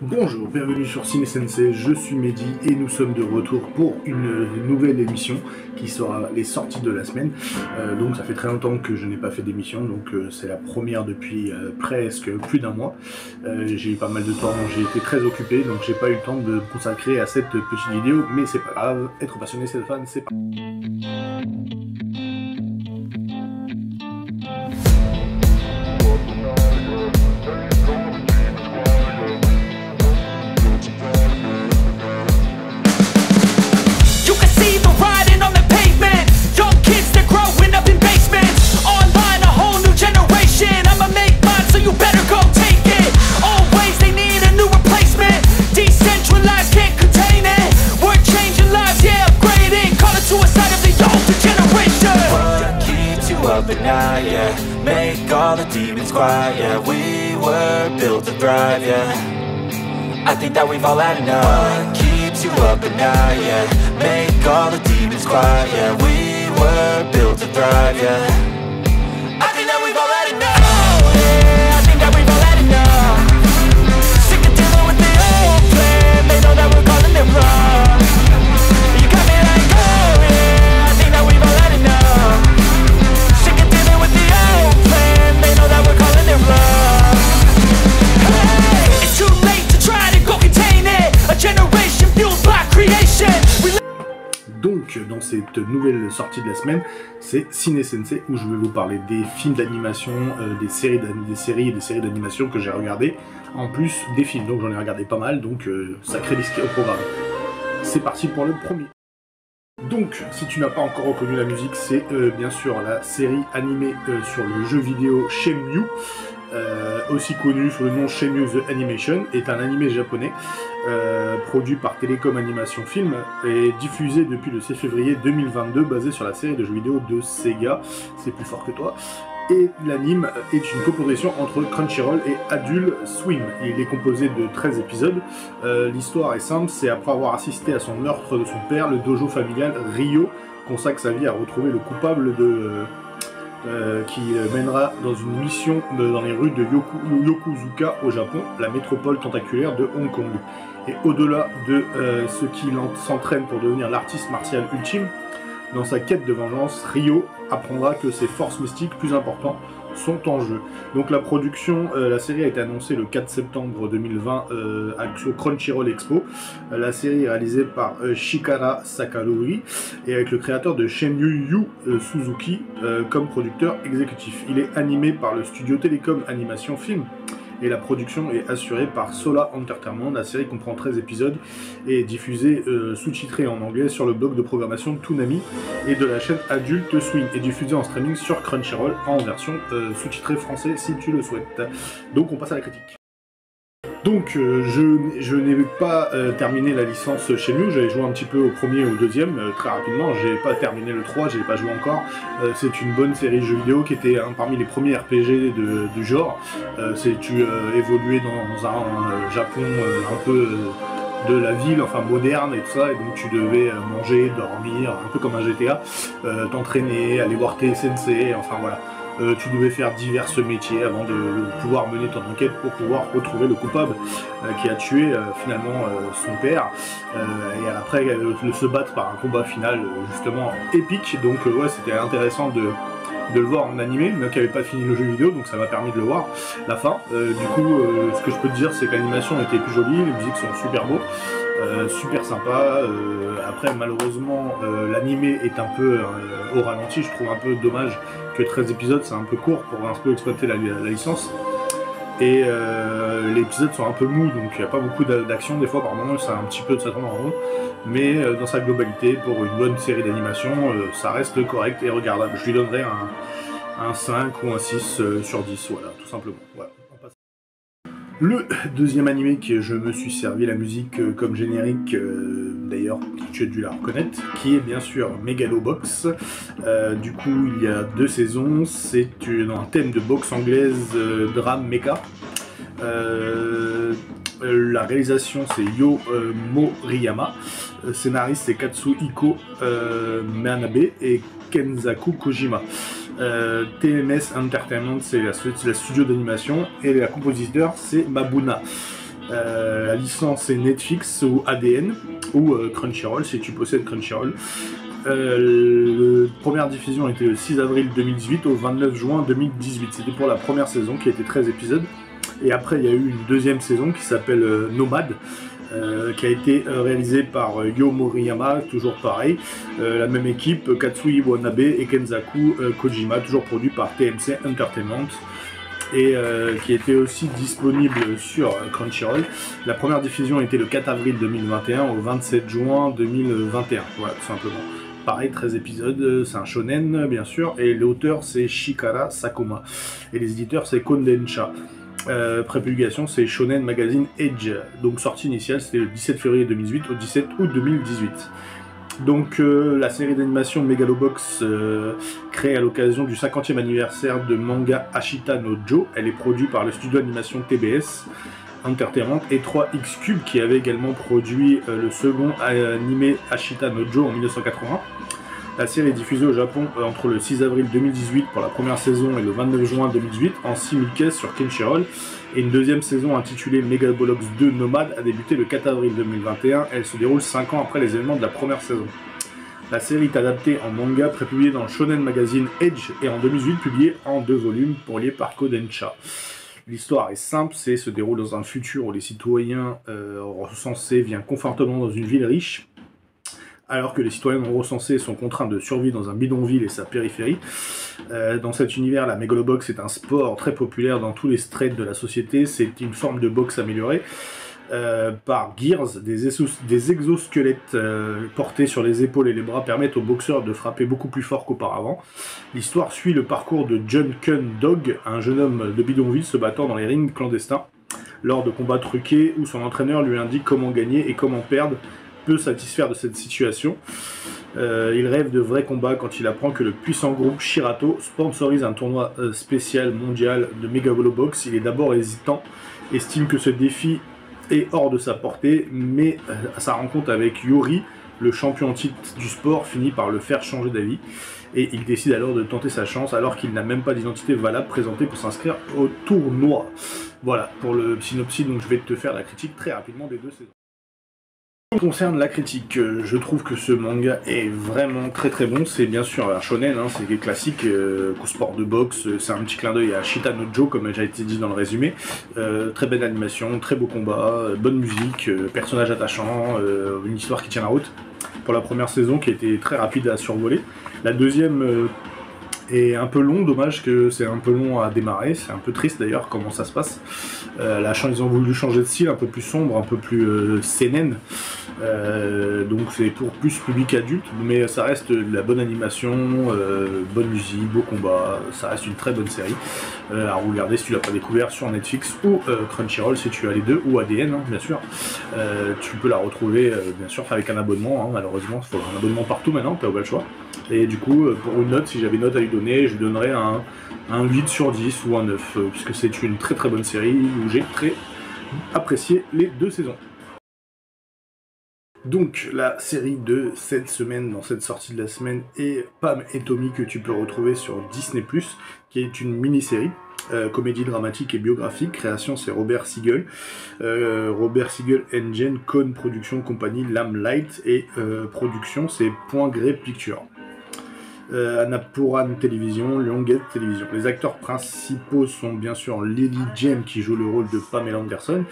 Bonjour, bienvenue sur Ciné Sensei, je suis Mehdi et nous sommes de retour pour une nouvelle émission qui sera les sorties de la semaine. Donc ça fait très longtemps que je n'ai pas fait d'émission, donc c'est la première depuis presque plus d'un mois. J'ai eu pas mal de temps, j'ai été très occupé, donc j'ai pas eu le temps de me consacrer à cette petite vidéo, mais c'est pas grave, être passionné c'est fan, c'est pas... At night, yeah. Make all the demons quiet, yeah. We were built to thrive, yeah. I think that we've all had enough. What keeps you up at night, yeah. Make all the demons quiet, yeah. We were built to thrive, yeah. I think that we've all had enough. Oh, yeah, I think that we've all had enough. Sick of dealing with the old plan. They know that we're calling it wrong. You got me like, oh, yeah, I think that we've all had enough. Donc, dans cette nouvelle sortie de la semaine, c'est Ciné Sensei où je vais vous parler des films d'animation, des séries et des séries d'animation que j'ai regardées, en plus des films. Donc j'en ai regardé pas mal, donc sacré listé au programme. C'est parti pour le premier. Donc, si tu n'as pas encore reconnu la musique, c'est bien sûr la série animée sur le jeu vidéo Shenmue, aussi connu sous le nom Shenmue The Animation, est un animé japonais produit par Telecom Animation Film et diffusé depuis le 6 février 2022, basé sur la série de jeux vidéo de Sega, C'est plus fort que toi. Et l'anime est une coproduction entre Crunchyroll et Adult Swim. Il est composé de 13 épisodes. L'histoire est simple, c'est après avoir assisté à son meurtre de son père, le dojo familial Ryo consacre sa vie à retrouver le coupable qui mènera dans une mission dans les rues de Yokosuka au Japon, la métropole tentaculaire de Hong Kong. Et au-delà de ce qui s'entraîne pour devenir l'artiste martial ultime, dans sa quête de vengeance, Ryo apprendra que ses forces mystiques plus importantes sont en jeu. Donc la production, la série a été annoncée le 4 septembre 2020 au Crunchyroll Expo. La série est réalisée par Shikara Sakalori et avec le créateur de Shenmue Yu Suzuki comme producteur exécutif. Il est animé par le studio Telecom Animation Film et la production est assurée par Sola Entertainment. La série comprend 13 épisodes et est diffusée sous-titrée en anglais sur le blog de programmation de Toonami et de la chaîne Adult Swim, et diffusée en streaming sur Crunchyroll en version sous-titrée français si tu le souhaites. Donc on passe à la critique. Donc je n'ai pas terminé la licence Shenmue, j'avais joué un petit peu au premier ou au deuxième, très rapidement, j'ai pas terminé le 3, j'ai pas joué encore. C'est une bonne série de jeux vidéo qui était parmi les premiers RPG du genre. Tu évoluais dans un Japon un peu de la ville, enfin moderne et tout ça, et donc tu devais manger, dormir, un peu comme un GTA, t'entraîner, aller voir tes sensei, enfin voilà. Tu devais faire divers métiers avant de pouvoir mener ton enquête pour pouvoir retrouver le coupable qui a tué finalement son père, et après se battre par un combat final justement épique. Donc ouais, c'était intéressant de le voir en animé, mais qui n'avait pas fini le jeu vidéo, donc ça m'a permis de le voir, la fin. Du coup, ce que je peux te dire, c'est que l'animation était plus jolie, les musiques sont super beaux, super sympa. Après, malheureusement, l'animé est un peu au ralenti, je trouve un peu dommage que 13 épisodes, c'est un peu court pour un peu exploiter la licence. Et les épisodes sont un peu mous, donc il n'y a pas beaucoup d'action, des fois par moment c'est un petit peu de ça tourne en rond, mais dans sa globalité, pour une bonne série d'animation, ça reste correct et regardable. Je lui donnerais un 5 ou un 6 sur 10, voilà, tout simplement. Voilà. Le deuxième animé que je me suis servi la musique comme générique, d'ailleurs tu as dû la reconnaître, qui est bien sûr Megalobox. Du coup il y a 2 saisons, c'est un thème de boxe anglaise, drame mecha. La réalisation c'est Yo Moriyama, scénariste c'est Katsuhiko Manabe et Kenzaku Kojima. TMS Entertainment c'est la studio d'animation et la compositeur c'est Mabuna. La licence est Netflix ou ADN ou Crunchyroll si tu possèdes Crunchyroll. La première diffusion était le 6 avril 2018 au 29 juin 2018. C'était pour la première saison qui était 13 épisodes. Et après, il y a eu une deuxième saison qui s'appelle Nomad, qui a été réalisée par Yo Moriyama, toujours pareil. La même équipe, Katsui Wanabe et Kenzaku Kojima, toujours produit par TMC Entertainment. Et qui était aussi disponible sur Crunchyroll. La première diffusion était le 4 avril 2021 au 27 juin 2021. Voilà, tout simplement. Pareil, 13 épisodes, c'est un shonen bien sûr, et l'auteur c'est Shikara Sakuma, et les éditeurs c'est Kondensha. Prépublication c'est Shonen Magazine Edge, donc sortie initiale c'était le 17 février 2018 au 17 août 2018. Donc la série d'animation Megalobox créée à l'occasion du 50e anniversaire de manga Ashita no Joe, elle est produite par le studio d'animation TBS Entertainment et 3X Cube qui avait également produit le second animé Ashita no Joe en 1980. La série est diffusée au Japon entre le 6 avril 2018 pour la première saison et le 29 juin 2018 en simulcast sur Crunchyroll. Et une deuxième saison intitulée Megalobox 2 Nomad a débuté le 4 avril 2021. Elle se déroule 5 ans après les événements de la première saison. La série est adaptée en manga, prépubliée dans le Shonen Magazine Edge et en 2018 publiée en 2 volumes, publiés par Kondensha. L'histoire est simple, se déroule dans un futur où les citoyens recensés viennent confortablement dans une ville riche, alors que les citoyens non recensés sont contraints de survivre dans un bidonville et sa périphérie. Dans cet univers, la Megalobox est un sport très populaire dans tous les strates de la société. C'est une forme de boxe améliorée par Gears. Des exosquelettes portés sur les épaules et les bras permettent aux boxeurs de frapper beaucoup plus fort qu'auparavant. L'histoire suit le parcours de John Kun Dog, un jeune homme de bidonville se battant dans les rings clandestins lors de combats truqués où son entraîneur lui indique comment gagner et comment perdre. Peut satisfaire de cette situation. Il rêve de vrais combats quand il apprend que le puissant groupe Shirato sponsorise un tournoi spécial mondial de Megalobox. Il est d'abord hésitant, estime que ce défi est hors de sa portée, mais à sa rencontre avec Yori, le champion en titre du sport, finit par le faire changer d'avis. Et il décide alors de tenter sa chance alors qu'il n'a même pas d'identité valable présentée pour s'inscrire au tournoi. Voilà pour le synopsis, donc je vais te faire la critique très rapidement des 2 saisons. En ce qui concerne la critique, je trouve que ce manga est vraiment très très bon. C'est bien sûr un shonen, hein, c'est classique, sport de boxe, c'est un petit clin d'œil à Ashita no Joe comme déjà été dit dans le résumé. Très belle animation, très beau combat, bonne musique, personnage attachant, une histoire qui tient la route. Pour la première saison qui a été très rapide à survoler. La deuxième est un peu long, dommage que c'est un peu long à démarrer, c'est un peu triste d'ailleurs comment ça se passe. Ils ont voulu changer de style, un peu plus sombre, un peu plus seinen, donc c'est pour plus public adulte, mais ça reste de la bonne animation, bonne musique, beau combat, ça reste une très bonne série à regarder si tu l'as pas découvert sur Netflix ou Crunchyroll si tu as les deux, ou ADN hein, bien sûr. Tu peux la retrouver bien sûr avec un abonnement, hein, malheureusement il faut un abonnement partout maintenant, t'as pas le choix. Et du coup, pour une note, si j'avais une note à lui donner, je lui donnerais un 8 sur 10 ou un 9, puisque c'est une très très bonne série où j'ai très apprécié les 2 saisons. Donc, la série de cette semaine, dans cette sortie de la semaine, est Pam et Tommy que tu peux retrouver sur Disney+, qui est une mini-série. Comédie dramatique et biographique, création c'est Robert Siegel, Robert Siegel Engine, Cone Production Company, Lamplight et production c'est Point Grey Picture. Annapurna Télévision, Lionsgate Télévision. Les acteurs principaux sont bien sûr Lily James qui joue le rôle de Pamela Anderson,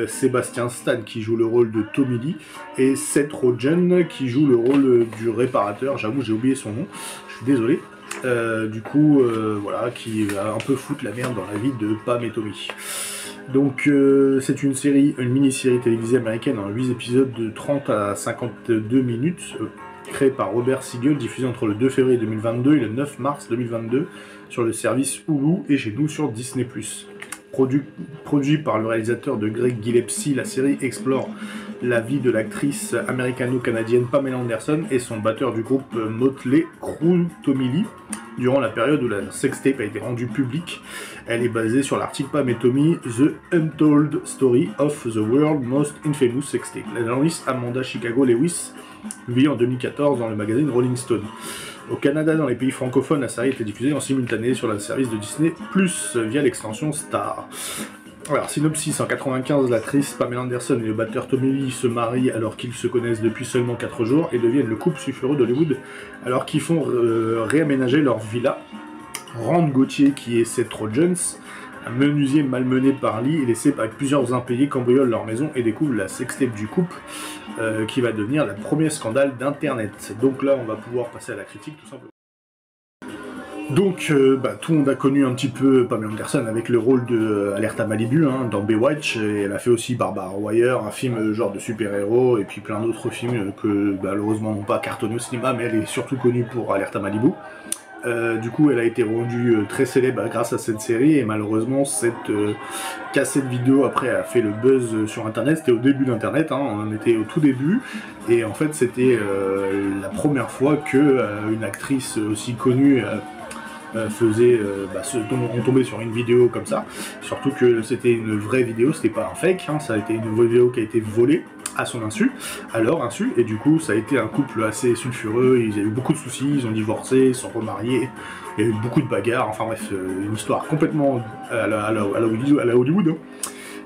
Sébastien Stan qui joue le rôle de Tommy Lee et Seth Rogen qui joue le rôle du réparateur. J'avoue j'ai oublié son nom, je suis désolé. Voilà, qui va un peu foutre la merde dans la vie de Pam et Tommy. Donc c'est une mini-série télévisée américaine en 8 épisodes de 30 à 52 minutes, créée par Robert Siegel, diffusée entre le 2 février 2022 et le 9 mars 2022 sur le service Hulu et chez nous sur Disney+. Produit par le réalisateur de Greg Gillespie, la série explore la vie de l'actrice américano-canadienne Pamela Anderson et son batteur du groupe Motley Crue Tommy Lee durant la période où la sextape a été rendue publique. Elle est basée sur l'article Pam et Tommy, The Untold Story of the World's Most Infamous Sextape. La journaliste Amanda Chicago Lewis vit en 2014 dans le magazine Rolling Stone. Au Canada, dans les pays francophones, la série était diffusée en simultané sur le service de Disney+, via l'extension Star. Alors, synopsis, en 95, l'actrice Pamela Anderson et le batteur Tommy Lee se marient alors qu'ils se connaissent depuis seulement 4 jours et deviennent le couple sulfureux d'Hollywood alors qu'ils font réaménager leur villa. Rand Gauthier, qui est Seth Rogens, un menuisier malmené par Lee et laissé avec plusieurs impayés, cambriole leur maison et découvre la sextape du couple qui va devenir le premier scandale d'internet. Donc là, on va pouvoir passer à la critique tout simplement. Donc, tout le monde a connu un petit peu Pamela Anderson avec le rôle de Alerta Malibu dans Baywatch, et elle a fait aussi Barbara Wire, un film genre de super-héros, et puis plein d'autres films que malheureusement n'ont pas cartonné au cinéma, mais elle est surtout connue pour Alerta Malibu. Du coup, elle a été rendue très célèbre grâce à cette série, et malheureusement, cette cassette vidéo après a fait le buzz sur Internet. C'était au début d'Internet, on était au tout début, et en fait, c'était la première fois que une actrice aussi connue on tombait sur une vidéo comme ça, surtout que c'était une vraie vidéo, c'était pas un fake, ça a été une vraie vidéo qui a été volée à son insu, à leur insu, et du coup ça a été un couple assez sulfureux, ils avaient eu beaucoup de soucis, ils ont divorcé, ils sont remariés, il y a eu beaucoup de bagarres, enfin bref, une histoire complètement à la Hollywood.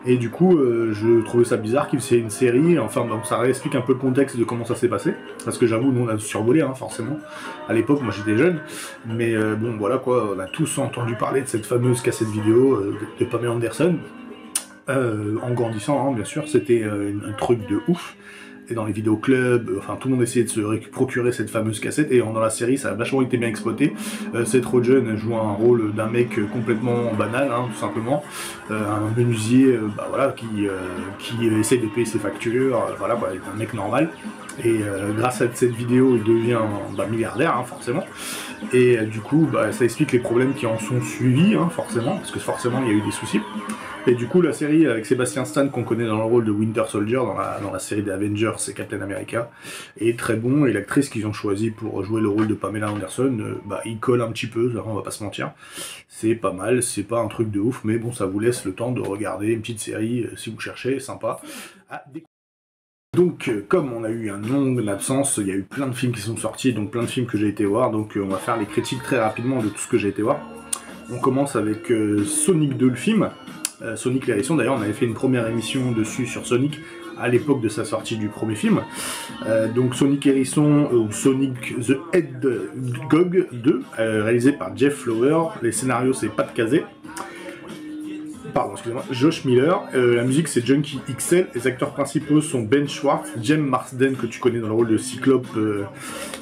Et du coup, je trouvais ça bizarre qu'il fasse une série, enfin bon, ça réexplique un peu le contexte de comment ça s'est passé, parce que j'avoue, nous on a survolé, forcément, à l'époque, moi j'étais jeune, mais bon voilà quoi, on a tous entendu parler de cette fameuse cassette vidéo de Pamela Anderson, en grandissant, bien sûr, c'était un truc de ouf. Et dans les vidéoclubs, tout le monde essayait de se procurer cette fameuse cassette, et dans la série ça a vachement été bien exploité. Seth Rogen joue un rôle d'un mec complètement banal, tout simplement, un menuisier qui essaye de payer ses factures, un mec normal, et grâce à cette vidéo il devient milliardaire, forcément, et du coup ça explique les problèmes qui en sont suivis, forcément, parce que forcément il y a eu des soucis. Et du coup, la série avec Sebastian Stan, qu'on connaît dans le rôle de Winter Soldier dans la série des Avengers, c'est Captain America, est très bon, et l'actrice qu'ils ont choisie pour jouer le rôle de Pamela Anderson, il colle un petit peu, on va pas se mentir. C'est pas mal, c'est pas un truc de ouf, mais bon, ça vous laisse le temps de regarder une petite série, si vous cherchez, sympa à découvrir. Donc, comme on a eu une longue absence, il y a eu plein de films qui sont sortis, donc plein de films que j'ai été voir, donc on va faire les critiques très rapidement de tout ce que j'ai été voir. On commence avec Sonic 2, le film. Sonic l'Hérisson, d'ailleurs on avait fait une première émission dessus sur Sonic à l'époque de sa sortie du premier film. Donc Sonic Hérisson, ou Sonic the Hedgehog 2, réalisé par Jeff Flower. Les scénarios c'est Pat Casey, Josh Miller, la musique c'est Junkie XL, les acteurs principaux sont Ben Schwartz, James Marsden que tu connais dans le rôle de Cyclope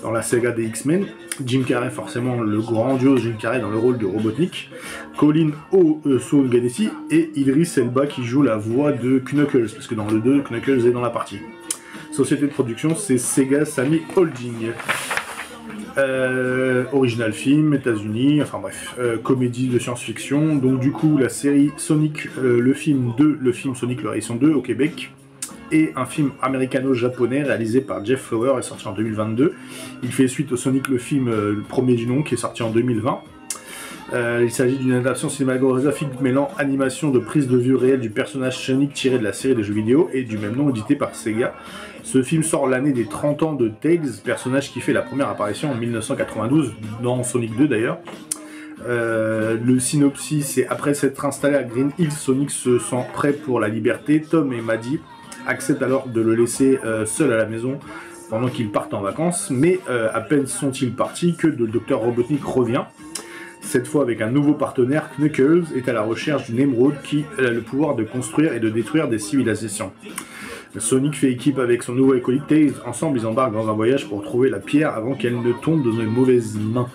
dans la saga des X-Men, Jim Carrey forcément, le grandiose Jim Carrey dans le rôle de Robotnik, Colin O'Sullivan et Idris Elba qui joue la voix de Knuckles, parce que dans le 2, Knuckles est dans la partie. Société de production c'est Sega Sammy Holding. Original film, États-Unis, comédie de science-fiction. Donc du coup, la série Sonic, le film Sonic l'Hérisson 2 au Québec, et un film américano-japonais réalisé par Jeff Flower, est sorti en 2022. Il fait suite au Sonic le film, le premier du nom, qui est sorti en 2020. Il s'agit d'une adaptation cinématographique mêlant animation de prise de vue réelle du personnage Sonic tiré de la série de jeux vidéo et du même nom, édité par Sega. Ce film sort l'année des 30 ans de Tails, personnage qui fait la première apparition en 1992, dans Sonic 2 d'ailleurs. Le synopsis, c'est après s'être installé à Green Hills, Sonic se sent prêt pour la liberté. Tom et Maddie acceptent alors de le laisser seul à la maison pendant qu'ils partent en vacances, mais à peine sont-ils partis que le docteur Robotnik revient. Cette fois avec un nouveau partenaire, Knuckles est à la recherche d'une émeraude qui a le pouvoir de construire et de détruire des civilisations. Sonic fait équipe avec son nouveau acolyte Tails. Ensemble, ils embarquent dans un voyage pour trouver la pierre avant qu'elle ne tombe dans une mauvaise main.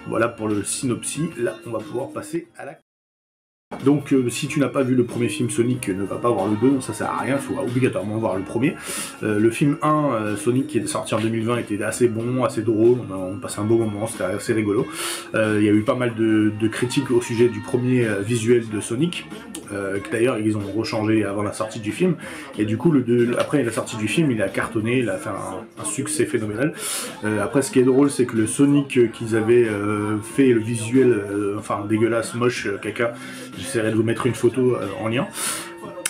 Voilà pour le synopsis. Là, on va pouvoir passer à la... Donc si tu n'as pas vu le premier film Sonic, ne va pas voir le 2, ça sert à rien, il faut obligatoirement voir le premier. Le film 1, Sonic, qui est sorti en 2020, était assez bon, assez drôle, on passait un beau moment, c'était assez rigolo. Il y a eu pas mal de critiques au sujet du premier visuel de Sonic, d'ailleurs ils ont rechangé avant la sortie du film, et du coup après la sortie du film il a cartonné, il a fait un succès phénoménal. Après ce qui est drôle c'est que le Sonic qu'ils avaient fait, le visuel dégueulasse, moche, caca, j'essaierai de vous mettre une photo en lien,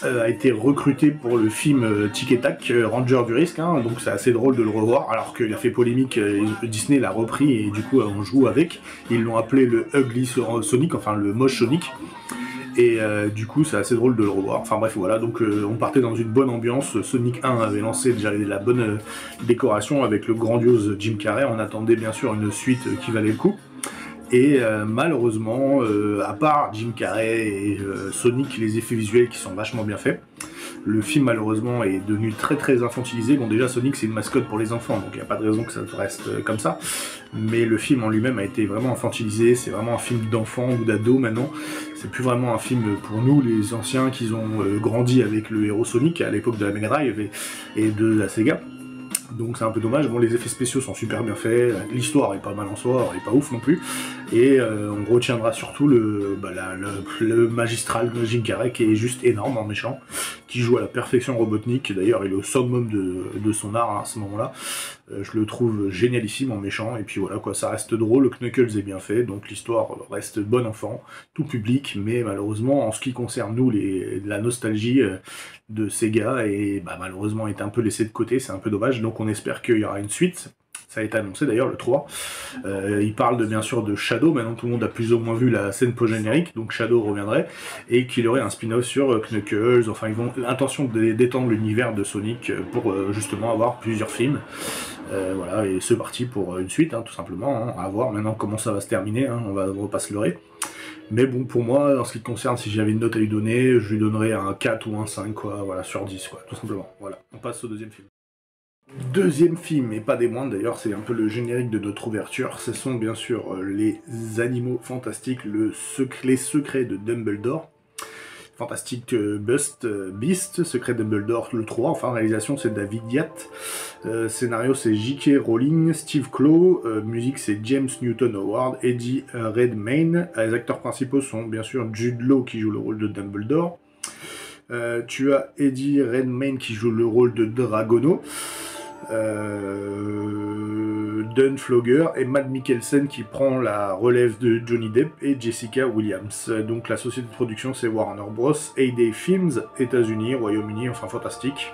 a été recruté pour le film Tic et Tac, Ranger du risque, donc c'est assez drôle de le revoir, alors qu'il a fait polémique, Disney l'a repris et du coup on joue avec, ils l'ont appelé le Ugly Sonic, le moche Sonic. Et du coup, c'est assez drôle de le revoir. Enfin bref, voilà, donc on partait dans une bonne ambiance. Sonic 1 avait lancé déjà la bonne décoration avec le grandiose Jim Carrey. On attendait bien sûr une suite qui valait le coup. Et malheureusement, à part Jim Carrey et Sonic, les effets visuels qui sont vachement bien faits, le film malheureusement est devenu très très infantilisé. Bon, déjà Sonic c'est une mascotte pour les enfants, donc il n'y a pas de raison que ça reste comme ça. Mais le film en lui-même a été vraiment infantilisé, c'est vraiment un film d'enfant ou d'ado maintenant. C'est plus vraiment un film pour nous, les anciens qui ont grandi avec le héros Sonic à l'époque de la Mega Drive et de la Sega. Donc c'est un peu dommage. Bon, les effets spéciaux sont super bien faits, l'histoire est pas mal en soi, elle est pas ouf non plus, et on retiendra surtout le magistral Jim Carrey qui est juste énorme en méchant, qui joue à la perfection Robotnik. D'ailleurs il est au summum de son art hein, à ce moment-là. Je le trouve génialissime en méchant, et puis voilà quoi, ça reste drôle, Knuckles est bien fait, donc l'histoire reste bon enfant, tout public, mais malheureusement en ce qui concerne nous, la nostalgie de Sega, et malheureusement est un peu laissé de côté, c'est un peu dommage, donc on espère qu'il y aura une suite. Ça a été annoncé d'ailleurs le 3. Il parle bien sûr de Shadow, maintenant tout le monde a plus ou moins vu la scène post-générique, donc Shadow reviendrait, et qu'il y aurait un spin-off sur Knuckles. Enfin, ils vont l'intention d'étendre l'univers de Sonic pour justement avoir plusieurs films. Voilà, et c'est parti pour une suite, hein, tout simplement, hein, à voir maintenant comment ça va se terminer, hein, on va pas se leurrer. Mais bon, pour moi, en ce qui te concerne, si j'avais une note à lui donner, je lui donnerais un 4 ou un 5, quoi, voilà, sur 10, quoi, tout simplement. Voilà, on passe au deuxième film. Deuxième film, et pas des moindres d'ailleurs, c'est un peu le générique de notre ouverture, ce sont bien sûr les animaux fantastiques, les secrets de Dumbledore. Fantastic Beast, Secret Dumbledore, le 3, enfin réalisation c'est David Yates, scénario c'est J.K. Rowling, Steve Klow, musique c'est James Newton Howard, Eddie Redmayne, les acteurs principaux sont bien sûr Jude Law qui joue le rôle de Dumbledore, tu as Eddie Redmayne qui joue le rôle de Dragono, Dan Flogger et Matt Mikkelsen qui prend la relève de Johnny Depp et Jessica Williams. Donc la société de production c'est Warner Bros. Heyday Films, États-Unis, Royaume-Uni, enfin fantastique.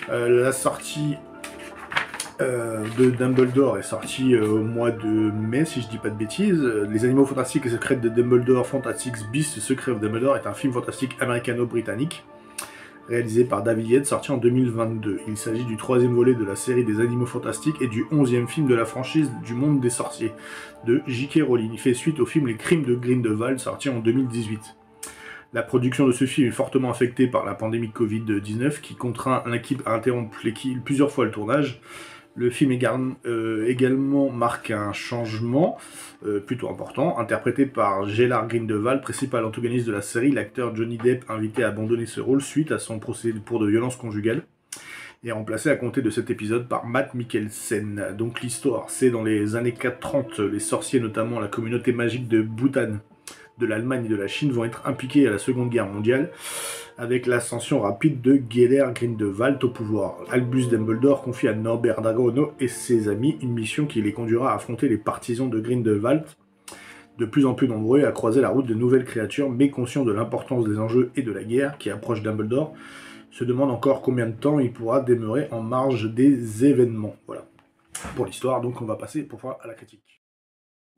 La sortie de Dumbledore est sortie au mois de mai, si je dis pas de bêtises. Les Animaux Fantastiques et Secrets de Dumbledore, Fantastic Beasts, Secret of Dumbledore est un film fantastique américano-britannique réalisé par David Yates, sorti en 2022. Il s'agit du 3e volet de la série des Animaux Fantastiques et du 11e film de la franchise du Monde des Sorciers, de J.K. Rowling. Il fait suite au film Les Crimes de Grindelwald, sorti en 2018. La production de ce film est fortement affectée par la pandémie de Covid-19, qui contraint l'équipe à interrompre plusieurs fois le tournage. Le film également marque un changement plutôt important, interprété par Gellard Grindelwald, principal antagoniste de la série. L'acteur Johnny Depp, invité à abandonner ce rôle suite à son procès pour de violences conjugales, est remplacé à compter de cet épisode par Matt Mikkelsen. Donc l'histoire, c'est dans les années 430, les sorciers, notamment la communauté magique de Bhutan, de l'Allemagne et de la Chine, vont être impliqués à la Seconde Guerre mondiale, avec l'ascension rapide de Gellert Grindelwald au pouvoir. Albus Dumbledore confie à Norbert Dragono et ses amis une mission qui les conduira à affronter les partisans de Grindelwald, de plus en plus nombreux, et à croiser la route de nouvelles créatures, mais conscients de l'importance des enjeux et de la guerre qui approche Dumbledore, se demande encore combien de temps il pourra demeurer en marge des événements. Voilà, pour l'histoire, donc on va passer pour voir à la critique.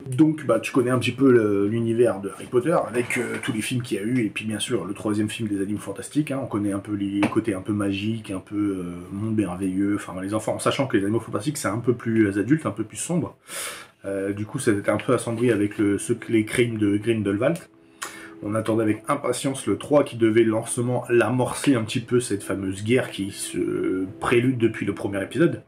Donc tu connais un petit peu l'univers de Harry Potter avec tous les films qu'il y a eu, et puis bien sûr le 3e film des Animaux Fantastiques, hein, on connaît un peu les côtés un peu magiques, un peu monde merveilleux, enfin les enfants, en sachant que les Animaux Fantastiques c'est un peu plus adulte, un peu plus sombre, du coup ça a été un peu assombri avec les crimes de Grindelwald. On attendait avec impatience le 3 qui devait l'amorcer un petit peu cette fameuse guerre qui se prélude depuis le premier épisode.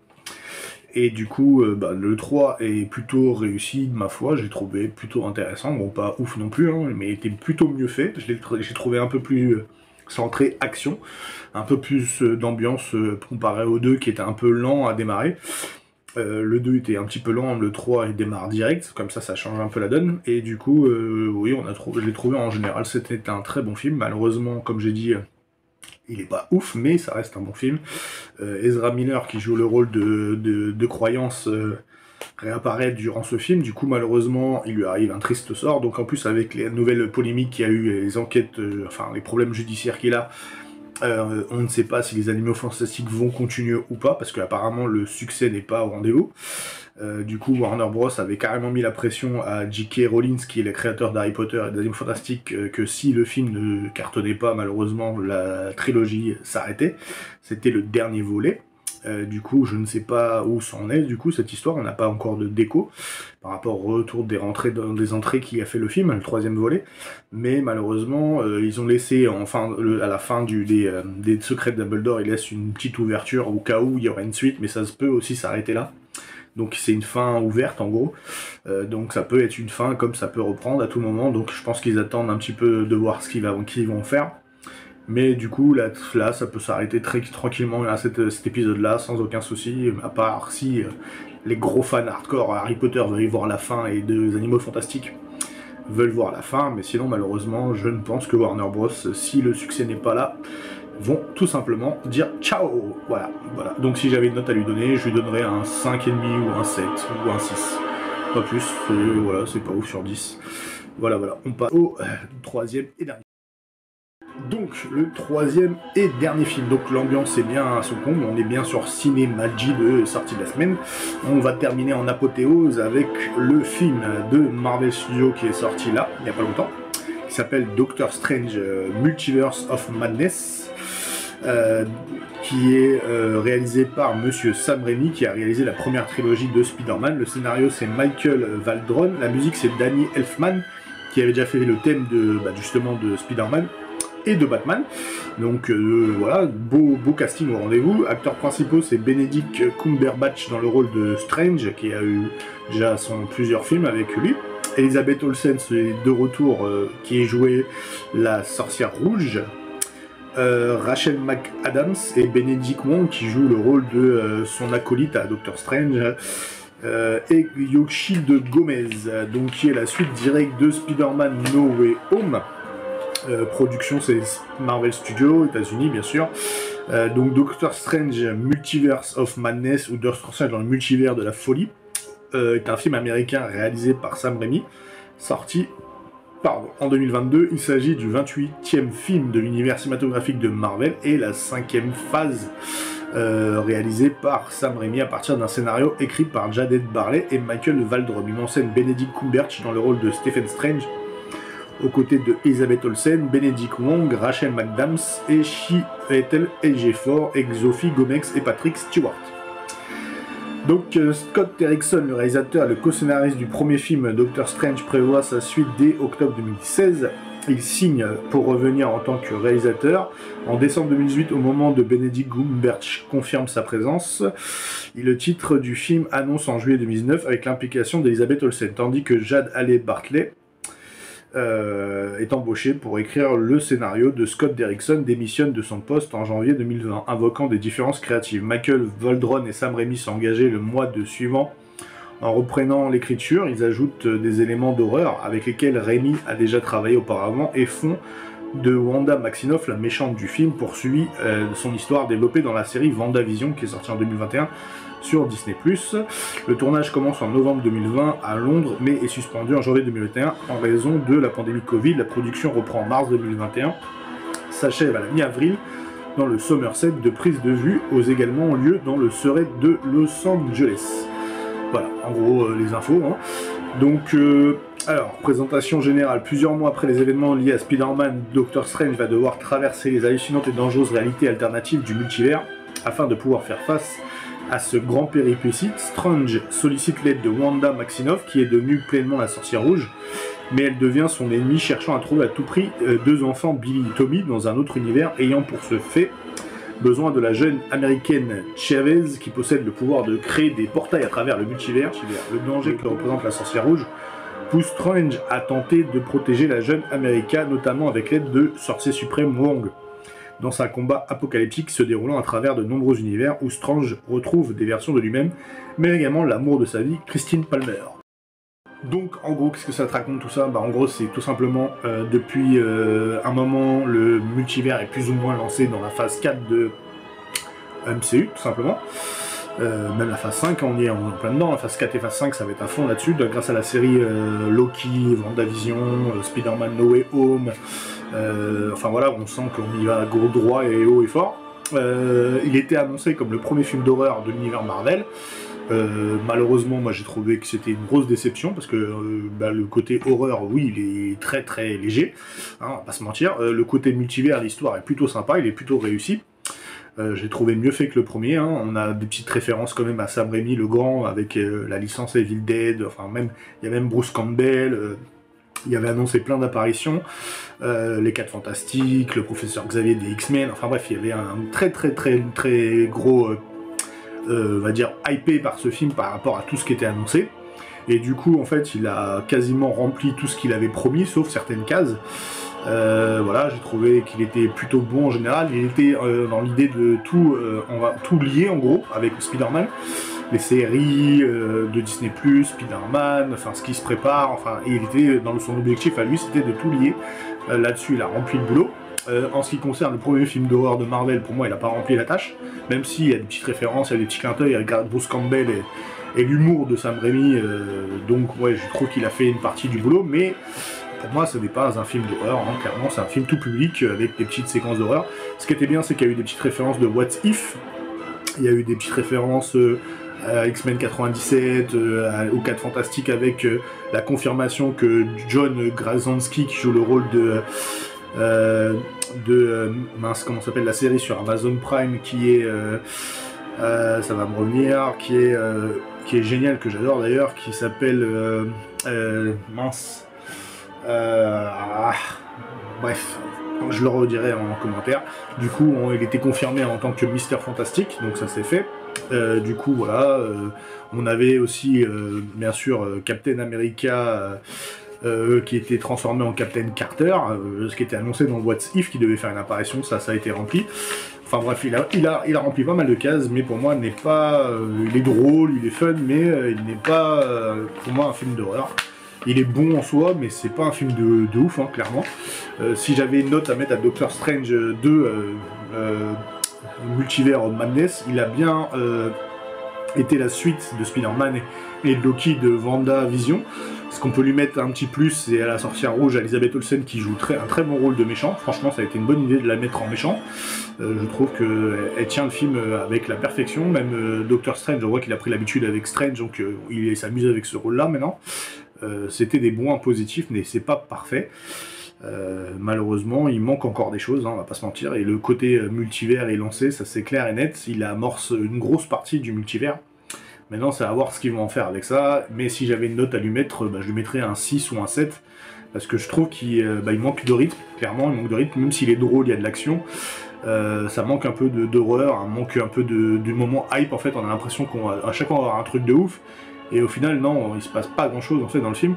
Et du coup, le 3 est plutôt réussi, de ma foi, j'ai trouvé plutôt intéressant, bon pas ouf non plus, hein, mais était plutôt mieux fait, j'ai trouvé un peu plus centré action, un peu plus d'ambiance comparé au 2 qui était un peu lent à démarrer. Le 2 était un petit peu lent, le 3 il démarre direct, comme ça change un peu la donne, et du coup, oui, je l'ai trouvé en général, c'était un très bon film, malheureusement, comme j'ai dit, il est pas ouf, mais ça reste un bon film. Ezra Miller, qui joue le rôle de Croyance, réapparaît durant ce film. Du coup, malheureusement, il lui arrive un triste sort. Donc, en plus, avec les nouvelles polémiques qu'il y a eu, les enquêtes, enfin, les problèmes judiciaires qu'il a, On ne sait pas si les Animaux Fantastiques vont continuer ou pas, parce qu'apparemment le succès n'est pas au rendez-vous. Du coup, Warner Bros avait carrément mis la pression à J.K. Rowling, qui est le créateur d'Harry Potter et des Animaux Fantastiques, que si le film ne cartonnait pas, malheureusement, la trilogie s'arrêtait. C'était le dernier volet. Du coup, je ne sais pas où ça en est, du coup, cette histoire, on n'a pas encore de déco par rapport au retour des entrées qui a fait le film, le 3e volet, mais malheureusement, ils ont laissé, à la fin des Secrets de Dumbledore, ils laissent une petite ouverture au cas où il y aurait une suite, mais ça peut aussi s'arrêter là. Donc c'est une fin ouverte en gros, donc ça peut être une fin comme ça peut reprendre à tout moment, donc je pense qu'ils attendent un petit peu de voir ce qu'ils vont faire. Mais du coup, là ça peut s'arrêter très tranquillement à cet épisode-là, sans aucun souci, à part si les gros fans hardcore Harry Potter veulent y voir la fin et des Animaux Fantastiques veulent voir la fin, mais sinon, malheureusement, je ne pense que Warner Bros, si le succès n'est pas là, vont tout simplement dire ciao. Voilà. Donc si j'avais une note à lui donner, je lui donnerais un 5,5 ou un 7 ou un 6. Pas plus, voilà, c'est pas ouf sur 10. Voilà, on passe au 3e et dernier. Donc, le 3e et dernier film. Donc, l'ambiance est bien à son comble. On est bien sur Ciné Magie de sortie de la semaine. On va terminer en apothéose avec le film de Marvel Studios qui est sorti là, il n'y a pas longtemps, qui s'appelle Doctor Strange Multiverse of Madness, qui est réalisé par Monsieur Sam Raimi, qui a réalisé la première trilogie de Spider-Man. Le scénario, c'est Michael Waldron. La musique, c'est Danny Elfman, qui avait déjà fait le thème justement de Spider-Man et de Batman. Donc voilà, beau casting au rendez-vous. Acteurs principaux, c'est Benedict Cumberbatch dans le rôle de Strange, qui a eu déjà plusieurs films avec lui. Elizabeth Olsen, c'est de retour, qui est joué la sorcière rouge. Rachel McAdams et Benedict Wong, qui joue le rôle de son acolyte à Doctor Strange. Et Yoshide Gomez, donc qui est la suite directe de Spider-Man No Way Home. Production, c'est Marvel Studios, États-Unis bien sûr. Donc Doctor Strange Multiverse of Madness, ou Doctor Strange dans le multivers de la folie, est un film américain réalisé par Sam Raimi, sorti en 2022. Il s'agit du 28e film de l'univers cinématographique de Marvel et la 5e phase réalisée par Sam Raimi à partir d'un scénario écrit par Jaded Barley et Michael Waldron. Il enseigne Benedict Cumberbatch dans le rôle de Stephen Strange, aux côtés de Elizabeth Olsen, Benedict Wong, Rachel McAdams et Chiwetel Ejiofor, Sophie Gomex et Patrick Stewart. Donc Scott Derrickson, le réalisateur et le co-scénariste du premier film Doctor Strange, prévoit sa suite dès octobre 2016. Il signe pour revenir en tant que réalisateur. En décembre 2018, au moment de Benedict Cumberbatch confirme sa présence, le titre du film annonce en juillet 2019 avec l'implication d'Elizabeth Olsen, tandis que Jad Haley Bartley est embauché pour écrire le scénario de Scott Derrickson, démissionne de son poste en janvier 2020, invoquant des différences créatives. Michael Waldron et Sam Raimi sont engagés le mois suivant en reprenant l'écriture. Ils ajoutent des éléments d'horreur avec lesquels Raimi a déjà travaillé auparavant et font de Wanda Maximoff la méchante du film, poursuit son histoire développée dans la série WandaVision qui est sortie en 2021 sur Disney+. Le tournage commence en novembre 2020 à Londres, mais est suspendu en janvier 2021 en raison de la pandémie Covid. La production reprend en mars 2021, s'achève à la mi-avril dans le Somerset. De prise de vue ont également lieu dans le Surrey de Los Angeles. Voilà, en gros les infos. Donc, alors, présentation générale. Plusieurs mois après les événements liés à Spider-Man, Doctor Strange va devoir traverser les hallucinantes et dangereuses réalités alternatives du multivers afin de pouvoir faire face à ce grand péripétie. Strange sollicite l'aide de Wanda Maximoff, qui est devenue pleinement la sorcière rouge, mais elle devient son ennemi, cherchant à trouver à tout prix deux enfants, Billy et Tommy, dans un autre univers, ayant pour ce fait besoin de la jeune américaine Chavez, qui possède le pouvoir de créer des portails à travers le multivers. Le danger que représente la sorcière rouge pousse Strange à tenter de protéger la jeune America, notamment avec l'aide de sorcier suprême Wong, dans un combat apocalyptique se déroulant à travers de nombreux univers où Strange retrouve des versions de lui-même, mais également l'amour de sa vie, Christine Palmer. Donc en gros, qu'est-ce que ça te raconte tout ça ? En gros, c'est tout simplement, depuis un moment, le multivers est plus ou moins lancé dans la phase 4 de MCU, tout simplement. Même la phase 5, on y est en plein dedans, la phase 4 et phase 5, ça va être à fond là-dessus, grâce à la série Loki, WandaVision, Spider-Man No Way Home, Enfin voilà, on sent qu'on y va gros droit et haut et fort. Il était annoncé comme le premier film d'horreur de l'univers Marvel. Malheureusement, moi j'ai trouvé que c'était une grosse déception parce que le côté horreur, oui, il est très très léger, hein, on va pas se mentir. Le côté multivers, l'histoire est plutôt sympa, il est plutôt réussi. J'ai trouvé mieux fait que le premier, hein. On a des petites références quand même à Sam Raimi le Grand avec la licence Evil Dead, enfin même il y a même Bruce Campbell. Il y avait annoncé plein d'apparitions, les 4 Fantastiques, le professeur Xavier des X-Men, enfin bref, il y avait un très gros, on va dire, hypé par ce film par rapport à tout ce qui était annoncé. Et du coup, en fait, il a quasiment rempli tout ce qu'il avait promis, sauf certaines cases. Voilà, j'ai trouvé qu'il était plutôt bon en général. Il était dans l'idée de tout, on va tout lier en gros avec Spider-Man. Les séries de Disney+, Spider-Man, enfin ce qui se prépare, enfin, et il était dans son objectif à lui, c'était de tout lier. Là-dessus, il a rempli le boulot. En ce qui concerne le premier film d'horreur de Marvel, pour moi, il n'a pas rempli la tâche, même s'il y a des petites références, il y a des petits clins d'œil, il y a Bruce Campbell et l'humour de Sam Raimi, donc ouais, je trouve qu'il a fait une partie du boulot, mais pour moi, ce n'est pas un film d'horreur, hein, clairement, c'est un film tout public avec des petites séquences d'horreur. Ce qui était bien, c'est qu'il y a eu des petites références de What If, il y a eu des petites références X-Men 97, aux 4 Fantastiques avec la confirmation que John Krasinski qui joue le rôle mince, comment s'appelle la série sur Amazon Prime qui est ça va me revenir, qui est génial, que j'adore d'ailleurs, qui s'appelle mince bref, je le redirai en commentaire. Du coup, il était confirmé en tant que Mister Fantastique, donc ça s'est fait. Du coup, voilà, on avait aussi, bien sûr, Captain America qui était transformé en Captain Carter, ce qui était annoncé dans What If, qui devait faire une apparition, ça a été rempli. Enfin bref, il a rempli pas mal de cases, mais pour moi, n'est pas, il est drôle, il est fun, mais il n'est pas, pour moi, un film d'horreur. Il est bon en soi, mais c'est pas un film de ouf, hein, clairement. Si j'avais une note à mettre à Doctor Strange 2, Multiverse of Madness, il a bien été la suite de Spider-Man et de Loki de WandaVision. Ce qu'on peut lui mettre un petit plus, c'est à la sorcière rouge, Elizabeth Olsen, qui joue un très bon rôle de méchant. Franchement, ça a été une bonne idée de la mettre en méchant. Je trouve qu'elle tient le film avec la perfection. Même Doctor Strange, je vois qu'il a pris l'habitude avec Strange, donc il s'amuse avec ce rôle-là maintenant. C'était des bons positifs, mais c'est pas parfait. Malheureusement, il manque encore des choses, hein, on va pas se mentir, et le côté multivers est lancé, ça c'est clair et net, il amorce une grosse partie du multivers. Maintenant, c'est à voir ce qu'ils vont en faire avec ça, mais si j'avais une note à lui mettre, je lui mettrais un 6 ou un 7, parce que je trouve qu'il manque de rythme, clairement, il manque de rythme, même s'il est drôle, il y a de l'action. Ça manque un peu d'horreur, manque un peu du moment hype, en fait, on a l'impression qu'à chaque fois on va avoir un truc de ouf, et au final, non, il se passe pas grand chose en fait dans le film.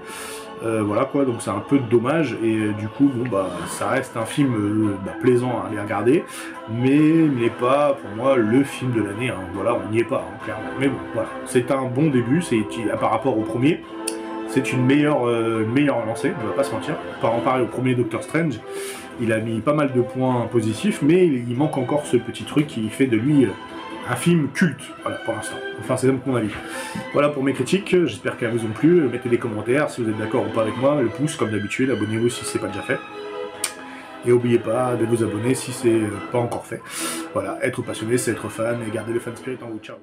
Voilà quoi, donc c'est un peu dommage, et du coup, bon bah, ça reste un film plaisant à aller regarder, mais il n'est pas, pour moi, le film de l'année, hein. Voilà, on n'y est pas, hein, clairement. Mais bon, voilà, c'est un bon début, par rapport au premier, c'est une meilleure lancée, on va pas se mentir. Par en parler au premier Doctor Strange, il a mis pas mal de points positifs, mais il manque encore ce petit truc qui fait de lui un film culte, voilà, pour l'instant. Enfin, c'est mon avis. Voilà pour mes critiques, j'espère qu'elles vous ont plu. Mettez des commentaires si vous êtes d'accord ou pas avec moi, le pouce comme d'habitude, abonnez-vous si c'est pas déjà fait. Et n'oubliez pas de vous abonner si c'est pas encore fait. Voilà, être passionné, c'est être fan, et garder le fan spirit en vous. Ciao.